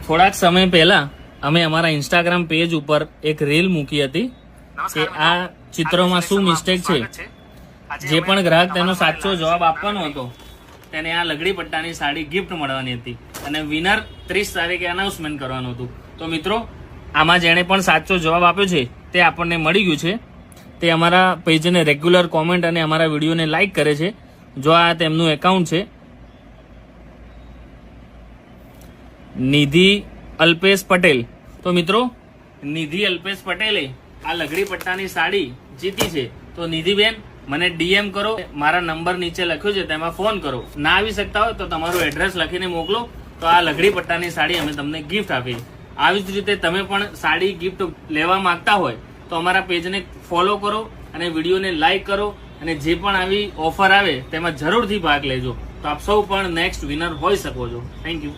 થોડાક સમય પહેલા અમે અમારા ઇન્સ્ટાગ્રામ પેજ ઉપર એક રીલ મૂકી હતી કે આ ચિત્રોમાં શું મિસ્ટેક છે. જે પણ ગ્રાહક તેનો સાચો જવાબ આપવાનો હતો તેને આ લગડી પટ્ટાની સાડી ગિફ્ટ મળવાની હતી અને વિનર 30 તારીખે અનાઉન્સમેન્ટ કરવાનું હતું. તો મિત્રો, આમાં જેણે પણ સાચો જવાબ આપ્યો છે તે આપણને મળી ગયું છે. તે અમારા પેજને રેગ્યુલર કોમેન્ટ અને અમારા વિડીયોને લાઇક કરે છે. જો આ તેમનું એકાઉન્ટ છે, નિધિ અલ્પેશ પટેલ. તો મિત્રો, નિધિ અલ્પેશ પટેલે આ લગડી પટ્ટાની સાડી જીતી છે. તો નિધિબેન, મને ડીએમ કરો, મારા નંબર નીચે લખ્યો છે તેમાં ફોન કરો. ના આવી શકતા હોય તો તમારું એડ્રેસ લખીને મોકલો, તો આ લગડી પટ્ટાની સાડી અમે તમને ગિફ્ટ આપી. આવી જ રીતે તમે પણ સાડી ગિફ્ટ લેવા માંગતા હોય તો અમારા પેજને ફોલો કરો અને વિડીયોને લાઇક કરો અને જે પણ આવી ઓફર આવે તેમાં જરૂરથી ભાગ લેજો. તો આપ સૌ પણ નેક્સ્ટ વિનર હોઈ શકો છો. Thank you.